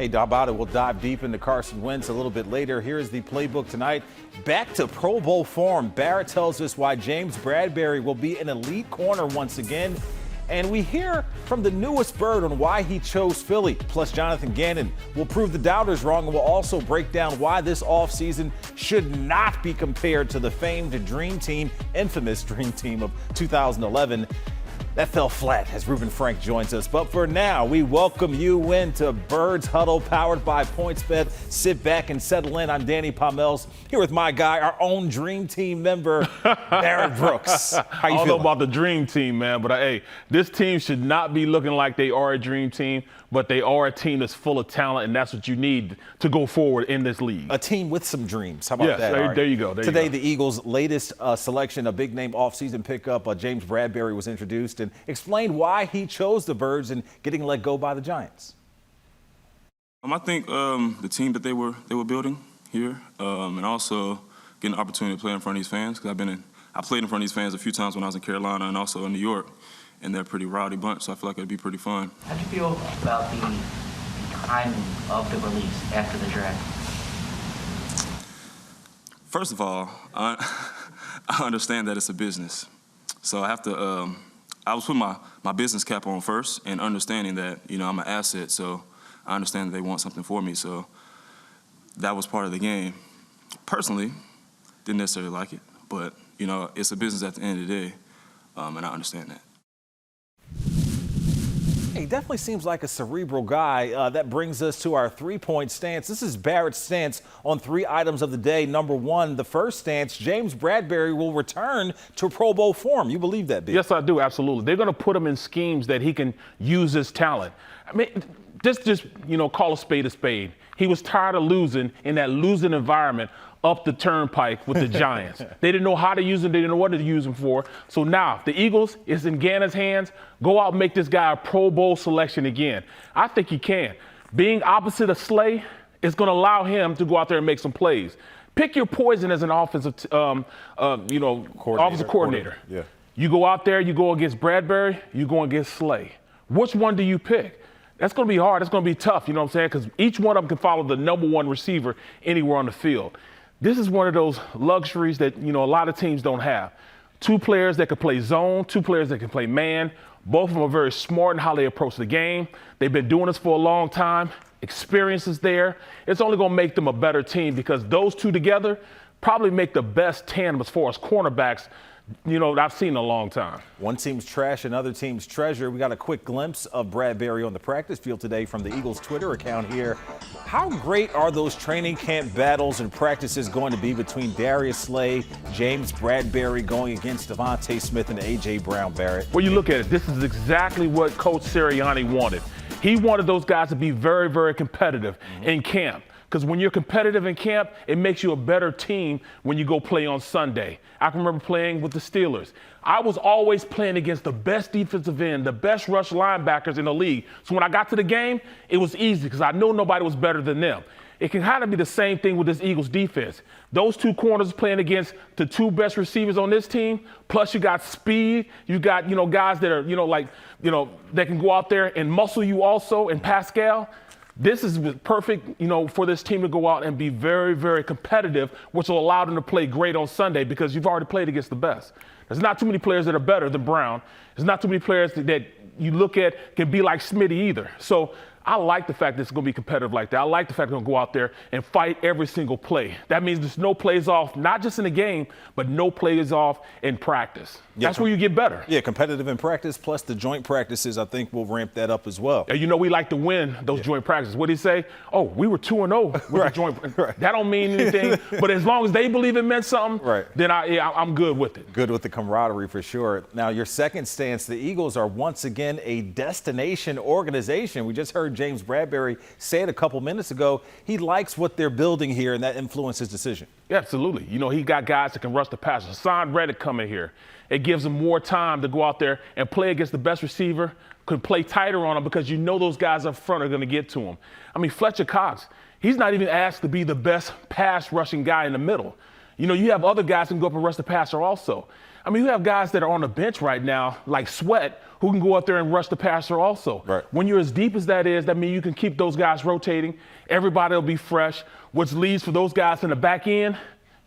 Hey, Dabata, we'll dive deep into Carson Wentz a little bit later. Here's the playbook tonight. Back to Pro Bowl form. Barrett tells us why James Bradberry will be an elite corner once again. And we hear from the newest bird on why he chose Philly. Plus, Jonathan Gannon will prove the doubters wrong, and will also break down why this offseason should not be compared to the famed Dream Team, infamous Dream Team of 2011. That fell flat as Reuben Frank joins us. But for now, we welcome you into Birds Huddle, powered by PointsBet. Sit back and settle in. I'm Danny Pommells, here with my guy, our own Dream Team member, Barrett Brooks. How you I don't feeling? know about the Dream Team, man, but hey, this team should not be looking like they are a Dream Team, but they are a team that's full of talent, and that's what you need to go forward in this league. A team with some dreams. How about yes, that? There you go. Today, the Eagles' latest selection, a big-name offseason pickup, James Bradberry, was introduced and explained why he chose the Birds and getting let go by the Giants. I think the team that they were building here, and also getting an opportunity to play in front of these fans, because I played in front of these fans a few times when I was in Carolina and also in New York, and they're a pretty rowdy bunch, so I feel like it'd be pretty fun. How do you feel about the timing of the release after the draft? First of all, I understand that it's a business, so I have to. I was putting my business cap on first, and understanding that I'm an asset, so I understand that they want something for me. So that was part of the game. Personally, didn't necessarily like it, but it's a business at the end of the day, and I understand that. He definitely seems like a cerebral guy. That brings us to our three-point stance. This is Barrett's stance on 3 items of the day. Number 1, the first stance, James Bradberry will return to Pro Bowl form. You believe that, B? Yes, I do, absolutely. They're going to put him in schemes that he can use his talent. I mean, just call a spade a spade. He was tired of losing in that losing environment up the turnpike with the Giants. They didn't know how to use him. They didn't know what to use him for. So now the Eagles is in Gannon's hands. Go out and make this guy a Pro Bowl selection again. I think he can. Being opposite of Slay is going to allow him to go out there and make some plays. Pick your poison as an offensive, offensive coordinator. Yeah. You go out there, you go against Bradberry, you go against Slay. Which one do you pick? That's going to be hard. That's going to be tough, you know what I'm saying? Because each one of them can follow the number 1 receiver anywhere on the field. This is one of those luxuries that, a lot of teams don't have. 2 players that can play zone, 2 players that can play man. Both of them are very smart in how they approach the game. They've been doing this for a long time. Experience is there. It's only going to make them a better team, because those 2 together probably make the best tandem as far as cornerbacks I've seen in a long time. One team's trash, another team's treasure. We got a quick glimpse of Bradberry on the practice field today from the Eagles Twitter account here. How great are those training camp battles and practices going to be between Darius Slay, James Bradberry going against Devontae Smith and A.J. Brown, Barrett? Well, you look at it, this is exactly what Coach Sirianni wanted. He wanted those guys to be very, very competitive in camp. Because when you're competitive in camp, it makes you a better team when you go play on Sunday. I can remember playing with the Steelers. I was always playing against the best defensive end, the best rush linebackers in the league. So when I got to the game, it was easy because I know nobody was better than them. It can kind of be the same thing with this Eagles defense. Those 2 corners playing against the 2 best receivers on this team, plus you got speed, you got, guys that are, that can go out there and muscle you also, and Pascal. This is perfect, for this team to go out and be very, very competitive, which will allow them to play great on Sunday, because you've already played against the best. There's not too many players that are better than Brown. There's not too many players that you look at can be like Smitty either. So I like the fact that it's going to be competitive like that. I like the fact that they're going to go out there and fight every single play. That means there's no plays off, not just in the game, but no plays off in practice. Yeah, that's where you get better. Yeah, competitive in practice, plus the joint practices, I think will ramp that up as well. We like to win those joint practices. What did he say? Oh, we were 2-0 with the joint. Right. That don't mean anything, but as long as they believe it meant something, then I'm good with it. Good with the camaraderie for sure. Now, your second stance, the Eagles are once again a destination organization. We just heard James Bradberry say it a couple minutes ago. He likes what they're building here, and that influenced his decision. Yeah, absolutely. He got guys that can rush the passer. Hassan Reddick coming here. It gives him more time to go out there and play against the best receiver, can play tighter on him, because those guys up front are going to get to him. I mean, Fletcher Cox, he's not even asked to be the best pass rushing guy in the middle. You know, you have other guys who can go up and rush the passer also. I mean, you have guys that are on the bench right now, like Sweat, who can go up there and rush the passer also. Right. When you're as deep as that is, that means you can keep those guys rotating. Everybody will be fresh, which leads for those guys in the back end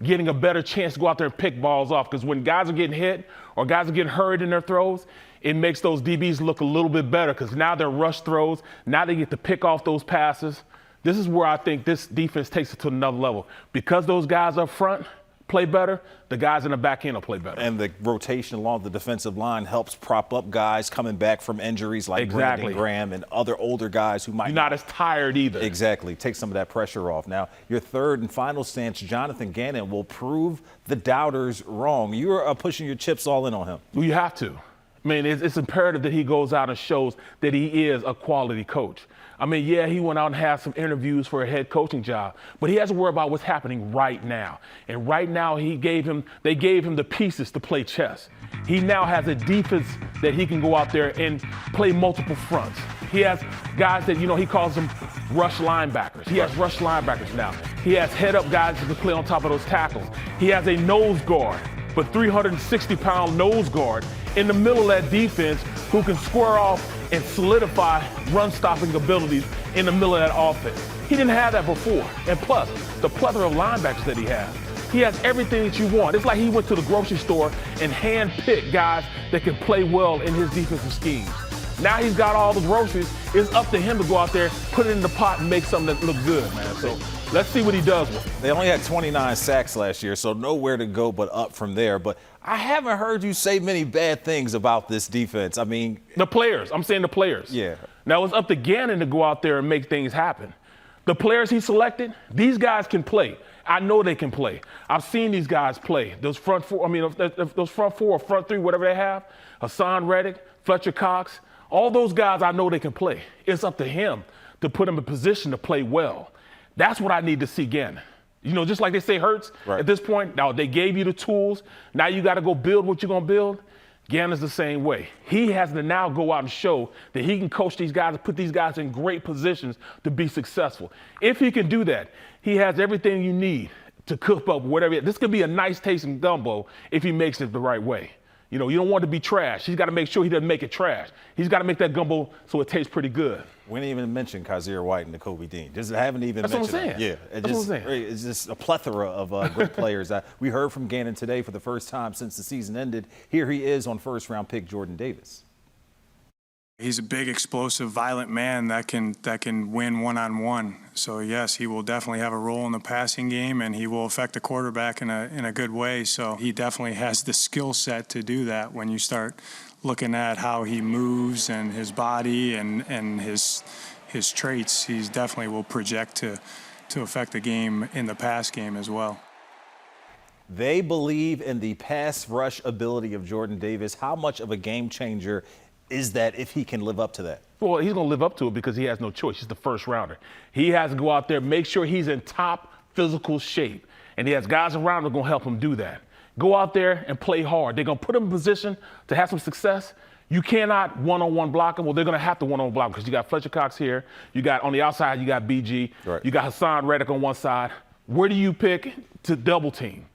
getting a better chance to go out there and pick balls off. Because when guys are getting hit or guys are getting hurried in their throws, it makes those DBs look a little bit better because now they're rush throws. Now they get to pick off those passes. This is where I think this defense takes it to another level. Because those guys up front play better, the guys in the back end will play better. And the rotation along the defensive line helps prop up guys coming back from injuries like Brandon Graham and other older guys who might not as tired either. Exactly. Take some of that pressure off. Now, your third and final stance, Jonathan Gannon, will prove the doubters wrong. You're pushing your chips all in on him. Well, you have to. I mean, it's imperative that he goes out and shows that he is a quality coach. I mean, yeah, he went out and had some interviews for a head coaching job, but he has to worry about what's happening right now. And right now, they gave him the pieces to play chess. He now has a defense that he can go out there and play multiple fronts. He has guys that, you know, he calls them rush linebackers. He has rush linebackers now. He has head-up guys that can play on top of those tackles. He has a nose guard, but 360-pound nose guard in the middle of that defense who can square off and solidify run-stopping abilities in the middle of that offense. He didn't have that before. And plus, the plethora of linebackers that he has. He has everything that you want. It's like he went to the grocery store and hand-picked guys that can play well in his defensive schemes. Now he's got all the groceries. It's up to him to go out there, put it in the pot, and make something that looks good, man. So let's see what he does with it. They only had 29 sacks last year, so nowhere to go but up from there. But I haven't heard you say many bad things about this defense. I mean, the players. I'm saying the players. Yeah. Now it's up to Gannon to go out there and make things happen. The players he selected, these guys can play. I know they can play. I've seen these guys play. Those front four, those front four or front three, whatever they have, Hassan Reddick, Fletcher Cox, all those guys I know they can play. It's up to him to put them in position to play well. That's what I need to see Gannon. You know, just like they say Hurts at this point, now they gave you the tools. Now you got to go build what you're going to build. Gannon's the same way. He has to now go out and show that he can coach these guys and put these guys in great positions to be successful. If he can do that, he has everything you need to cook up whatever. This could be a nice tasting gumbo if he makes it the right way. You know, you don't want it to be trash. He's got to make sure he doesn't make it trash. He's got to make that gumbo so it tastes pretty good. We didn't even mention Kazir White and Nakobe Dean. Just haven't even mentioned what I'm saying. Yeah, That's what I'm saying. It's just a plethora of great players. We heard from Gannon today for the first time since the season ended. Here he is on first-round pick Jordan Davis. He's a big, explosive, violent man that can win one-on-one. So yes, he will definitely have a role in the passing game, and he will affect the quarterback in a good way. So he definitely has the skill set to do that. When you start looking at how he moves and his body and his traits, he definitely will project to affect the game in the pass game as well. They believe in the pass rush ability of Jordan Davis. How much of a game changer is that if he can live up to that? Well, he's going to live up to it because he has no choice. He's the first rounder. He has to go out there, make sure he's in top physical shape. And he has guys around that are going to help him do that. Go out there and play hard. They're going to put him in position to have some success. You cannot one-on-one block him. Well, they're going to have to one-on-one block him because you got Fletcher Cox here. You got on the outside, you got BG. Right. You got Hassan Reddick on one side. Where do you pick to double team?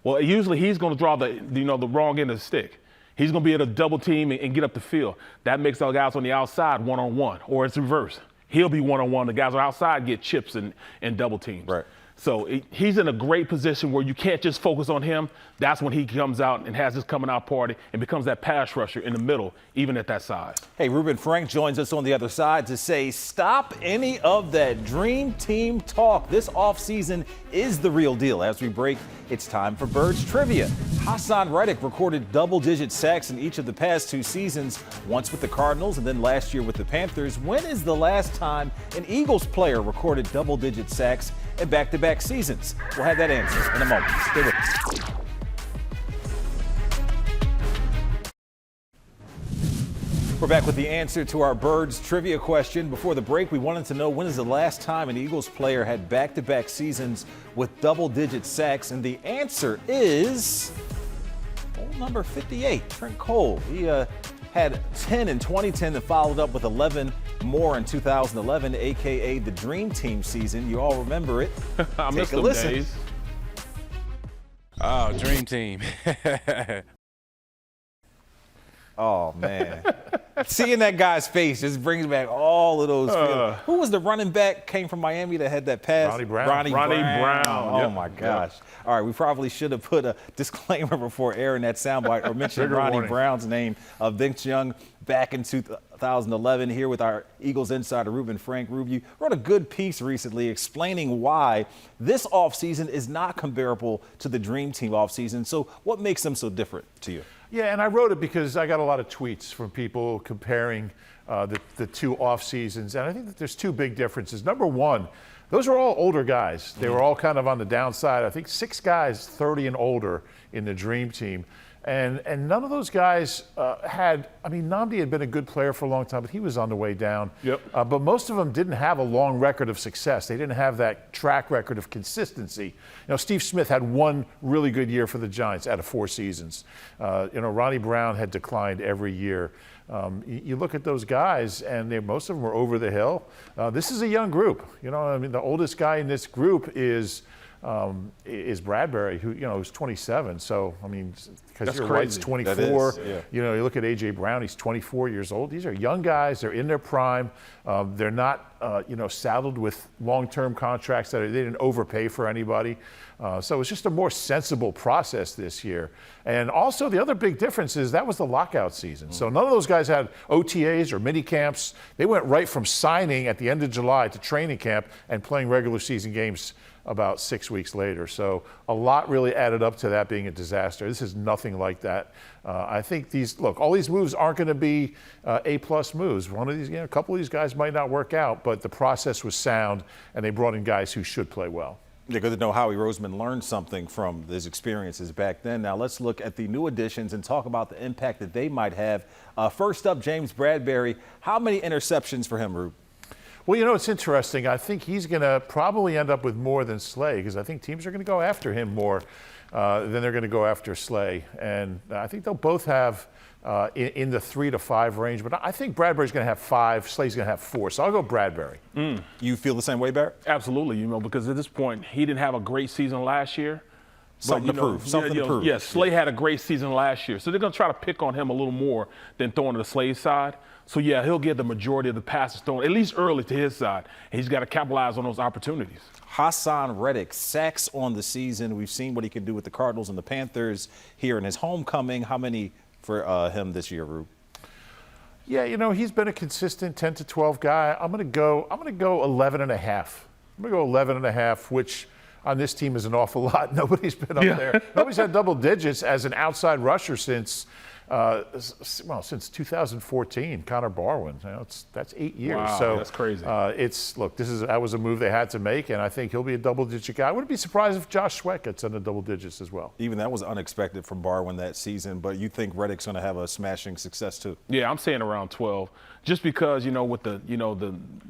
Well, usually he's going to draw the wrong end of the stick. He's going to be able to double team and get up the field. That makes the guys on the outside one-on-one, or it's reverse. He'll be one-on-one. The guys on the outside get chips and double teams. Right. So he's in a great position where you can't just focus on him. That's when he comes out and has his coming out party and becomes that pass rusher in the middle, even at that size. Hey, Reuben Frank joins us on the other side to say stop any of that dream team talk. This offseason is the real deal. As we break, it's time for Birds Trivia. Hassan Reddick recorded double-digit sacks in each of the past 2 seasons, once with the Cardinals and then last year with the Panthers. When is the last time an Eagles player recorded double-digit sacks in back-to-back seasons? We'll have that answer in a moment. Stay with us. We're back with the answer to our Birds trivia question. Before the break, we wanted to know when is the last time an Eagles player had back-to-back seasons with double-digit sacks, and the answer is number 58, Trent Cole. He had 10 in 2010 and followed up with 11 more in 2011, a.k.a. the Dream Team season. You all remember it. I Take missed a them listen. days. Oh, dream team. Oh, man. Seeing that guy's face just brings back all of those feelings. Who was the running back, came from Miami that had that pass? Ronnie Brown. Ronnie Brown. Oh, Yep. my gosh. Yep. All right, we probably should have put a disclaimer before airing that soundbite or mentioned Ronnie warning. Brown's name. Vince Young back in 2011 here with our Eagles insider, Reuben Frank. Rube, you wrote a good piece recently explaining why this offseason is not comparable to the Dream Team offseason. So what makes them so different to you? Yeah, and I wrote it because I got a lot of tweets from people comparing the two off seasons, and I think that there's two big differences. Number one, those are all older guys. They were all kind of on the downside. I think 6 guys 30 and older in the Dream Team. And none of those guys Nnamdi had been a good player for a long time, but he was on the way down. Yep. But most of them didn't have a long record of success. They didn't have that track record of consistency. Steve Smith had one really good year for the Giants out of 4 seasons. Ronnie Brown had declined every year. You look at those guys, and most of them were over the hill. This is a young group. The oldest guy in this group is Bradberry, who's 27. So, because your White's 24. Yeah. You look at A.J. Brown, he's 24 years old. These are young guys. They're in their prime. They're not, saddled with long-term contracts they didn't overpay for anybody. So it's just a more sensible process this year. And also the other big difference is that was the lockout season. So none of those guys had OTAs or mini camps. They went right from signing at the end of July to training camp and playing regular season games about 6 weeks later. So a lot really added up to that being a disaster. This is nothing like that. I think all these moves aren't going to be A-plus moves. One of these, a couple of these guys might not work out, but the process was sound, and they brought in guys who should play well. Yeah, good to know Howie Roseman learned something from his experiences back then. Now let's look at the new additions and talk about the impact that they might have. First up, James Bradberry. How many interceptions for him, Rube? Well, it's interesting. I think he's going to probably end up with more than Slay, because I think teams are going to go after him more than they're going to go after Slay. And I think they'll both have in the 3 to 5 range. But I think Bradberry's going to have 5, Slay's going to have 4. So I'll go Bradberry. You feel the same way, Barrett? Absolutely, because at this point, he didn't have a great season last year. Something to prove. Yeah, Slay had a great season last year. So they're going to try to pick on him a little more than throwing to the Slay's side. So, yeah, he'll get the majority of the passes thrown, at least early, to his side. And he's got to capitalize on those opportunities. Hassan Reddick, sacks on the season. We've seen what he can do with the Cardinals and the Panthers here in his homecoming. How many for him this year, Rube? Yeah, he's been a consistent 10 to 12 guy. I'm going to go 11 and a half. I'm going to go 11 and a half, which on this team is an awful lot. Nobody's been up there. Nobody's had double digits as an outside rusher since 2014, Connor Barwin. That's 8 years. Wow, so that's crazy. That was a move they had to make, and I think he'll be a double-digit guy. I wouldn't be surprised if Josh Sweat gets into double digits as well. Even that was unexpected from Barwin that season, but you think Reddick's going to have a smashing success too? Yeah, I'm saying around 12, just because with the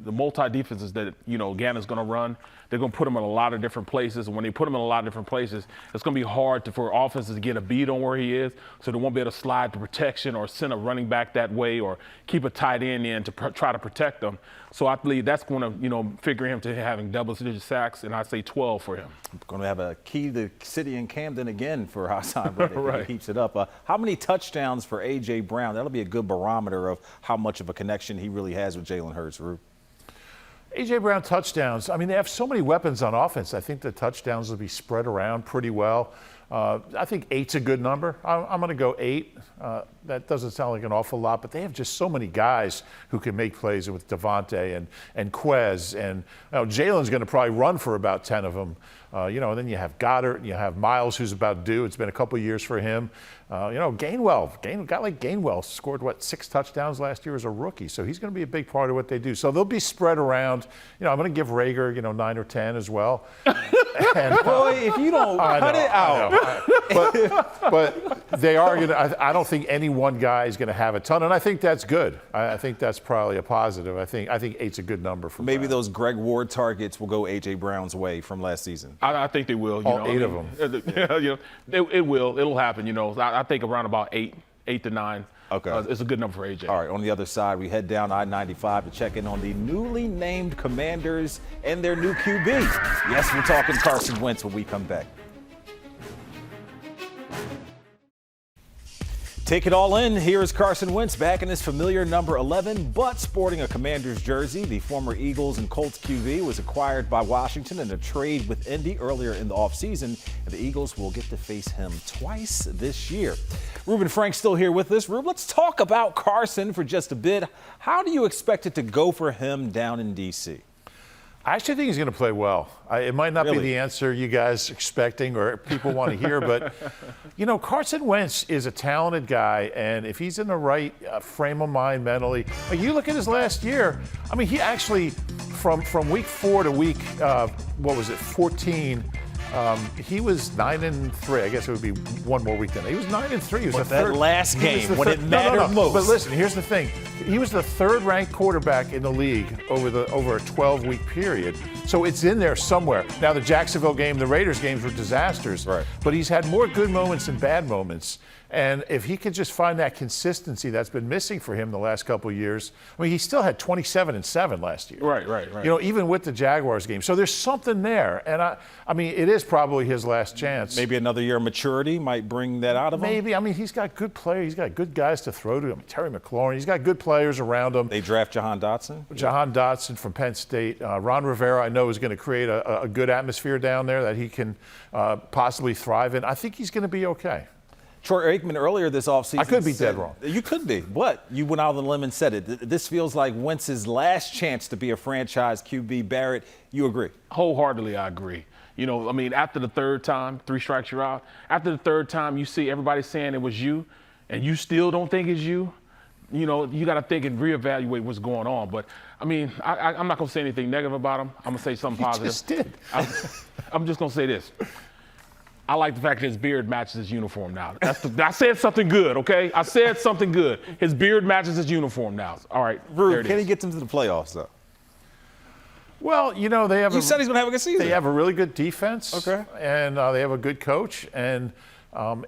multi defenses that Gannon's going to run. They're going to put him in a lot of different places, and when they put him in a lot of different places, it's going to be hard for offenses to get a beat on where he is, so they won't be able to slide to protection or send a running back that way or keep a tight end in to try to protect them. So I believe that's going to figure him to having double-digit sacks, and I'd say 12 for him. Going to have a key to the city in Camden again for Hassan Reddick right. if he keeps it up. How many touchdowns for A.J. Brown? That'll be a good barometer of how much of a connection he really has with Jalen Hurts, Rube. A.J. Brown touchdowns. They have so many weapons on offense. I think the touchdowns will be spread around pretty well. I think 8's a good number. I'm going to go 8. That doesn't sound like an awful lot, but they have just so many guys who can make plays with Devontae and Quez. And Jalen's going to probably run for about 10 of them. And then you have Goddard, and you have Miles, who's about due. It's been a couple years for him. Gainwell scored, 6 touchdowns last year as a rookie. So he's going to be a big part of what they do. So they'll be spread around. I'm going to give Rager, 9 or 10 as well. Boy, if you don't cut it out. But they are going to, I don't think any one guy is going to have a ton. And I think that's good. I think that's probably a positive. I think 8's a good number for Maybe Brown. those Greg Ward targets will go A.J. Brown's way from last season. I think they will. All 8 of them. It will. It'll happen. I think around about 8 to 9. Okay. It's a good number for AJ. All right, on the other side, we head down I-95 to check in on the newly named Commanders and their new QB. Yes, we're talking Carson Wentz when we come back. Take it all in. Here is Carson Wentz back in his familiar number 11, but sporting a Commanders jersey. The former Eagles and Colts QB was acquired by Washington in a trade with Indy earlier in the offseason, and the Eagles will get to face him twice this year. Reuben Frank still here with us. Reuben, let's talk about Carson for just a bit. How do you expect it to go for him down in D.C.? I actually think he's going to play well. It might not be the answer you guys expecting or people want to hear, but, you know, Carson Wentz is a talented guy, and if he's in the right frame of mind mentally, like you look at his last year, I mean, he actually, from week 4 to week, 14, he was 9-3. I guess it would be one more week than that. He was 9-3. He was But that last game when it mattered most. But listen, here's the thing. He was the third-ranked quarterback in the league over a 12-week period. So it's in there somewhere. Now, the Jacksonville game, the Raiders games were disasters. Right. But he's had more good moments than bad moments. And if he could just find that consistency that's been missing for him the last couple of years, I mean, he still had 27-7 last year. Right. You know, even with the Jaguars game. So there's something there. And I mean, it is probably his last chance. Maybe another year of maturity might bring that out of him? Maybe. I mean, he's got good players. He's got good guys to throw to him. Terry McLaurin. He's got good players around him. They draft Jahan Dotson? Jahan Dotson from Penn State. Ron Rivera, I know, is going to create a good atmosphere down there that he can possibly thrive in. I think he's going to be okay. Troy Aikman earlier this offseason. I could be dead wrong. You could be, but you went out on the limb and said it. This feels like Wentz's last chance to be a franchise QB. Barrett, you agree? Wholeheartedly, I agree. You know, I mean, after the third time, 3 strikes you're out. After the third time, you see everybody saying it was you, and you still don't think it's you. You know, you got to think and reevaluate what's going on. But, I mean, I'm not going to say anything negative about him. I'm going to say something positive. You just did. I'm just going to say this. I like the fact that his beard matches his uniform now. I said something good, okay? I said something good. His beard matches his uniform now. All right, Rube, can he get them to the playoffs, though? Well, you know, You said he's going to have a good season. They have a really good defense. Okay. And they have a good coach. And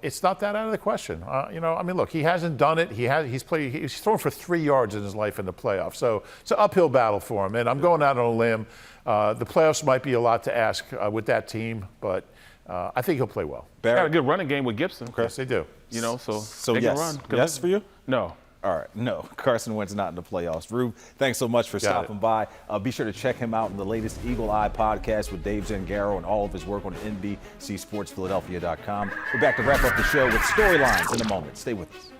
it's not that out of the question. You know, I mean, look, he hasn't done it. He's thrown for 3 yards in his life in the playoffs. So it's an uphill battle for him. And I'm going out on a limb. The playoffs might be a lot to ask with that team, but I think he'll play well. They got a good running game with Gibson. Okay. Yes, they do. You know, so they yes. can run. Yes for you? No. All right, no. Carson Wentz not in the playoffs. Rube, thanks so much for stopping by. Be sure to check him out in the latest Eagle Eye podcast with Dave Zangaro and all of his work on NBCSportsPhiladelphia.com. We're back to wrap up the show with storylines in a moment. Stay with us.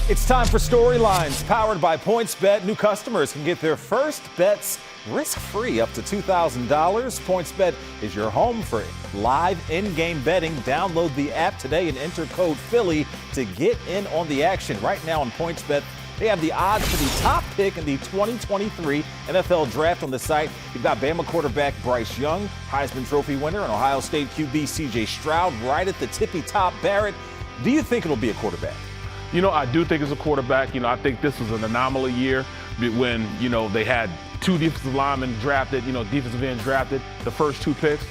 It's time for Storylines, powered by PointsBet. New customers can get their first bets risk-free up to $2,000. PointsBet is your home for live in-game betting. Download the app today and enter code Philly to get in on the action. Right now on PointsBet, they have the odds for the top pick in the 2023 NFL Draft on the site. You've got Bama quarterback Bryce Young, Heisman Trophy winner, and Ohio State QB C.J. Stroud right at the tippy top. Barrett, do you think it'll be a quarterback? You know, I do think it's a quarterback. You know, I think this was an anomaly year when, you know, they had 2 defensive linemen drafted, you know, defensive ends drafted, the first 2 picks.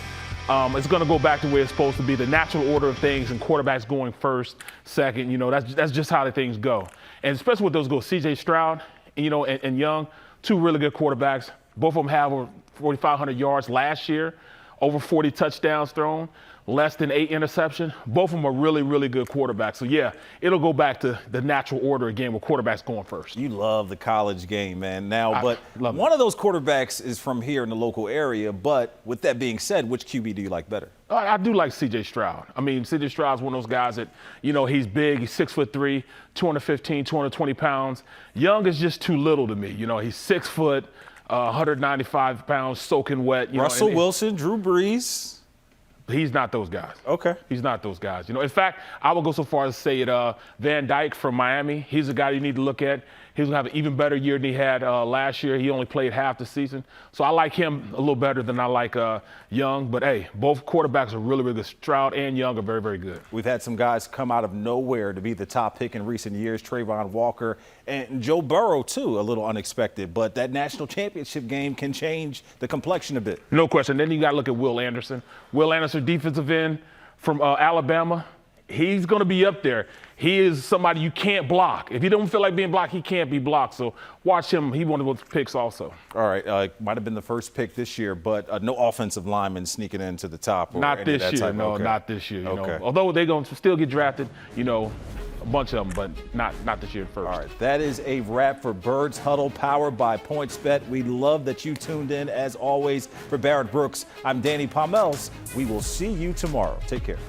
It's going to go back to where it's supposed to be, the natural order of things, and quarterbacks going first, second. You know, that's just how the things go. And especially with those goals, C.J. Stroud, you know, and Young, 2 really good quarterbacks. Both of them have over 4,500 yards last year, over 40 touchdowns thrown, less than 8 interceptions. Both of them are really, really good quarterbacks. So, yeah, it'll go back to the natural order again with quarterbacks going first. You love the college game, man, now. But one of those quarterbacks is from here in the local area. But with that being said, which QB do you like better? I do like C.J. Stroud. I mean, C.J. Stroud's one of those guys that, you know, he's big. He's 6'3", 215, 220 pounds. Young is just too little to me. You know, he's 6 foot, 195 pounds, soaking wet. Russell Wilson, Drew Brees. He's not those guys. Okay. He's not those guys. You know, in fact, I would go so far as to say it. Van Dyke from Miami, he's a guy you need to look at. He's going to have an even better year than he had last year. He only played half the season. So I like him a little better than I like Young. But, hey, both quarterbacks are really, really good. Stroud and Young are very, very good. We've had some guys come out of nowhere to be the top pick in recent years, Trayvon Walker and Joe Burrow, too, a little unexpected. But that national championship game can change the complexion a bit. No question. Then you got to look at Will Anderson. Will Anderson, defensive end from Alabama. he's going to be up there. He is somebody you can't block. If he don't feel like being blocked, he can't be blocked. So watch him. He one of those picks also. All right, might have been the first pick this year, but no offensive lineman sneaking into the top. Or Not any of this that year. type. No, Okay. not this year. You Okay. know, although they're going to still get drafted, you know, a bunch of them, but not this year first. All right, that is a wrap for Birds Huddle, powered by PointsBet. We love that you tuned in. As always, for Barrett Brooks, I'm Danny Pommells. We will see you tomorrow. Take care.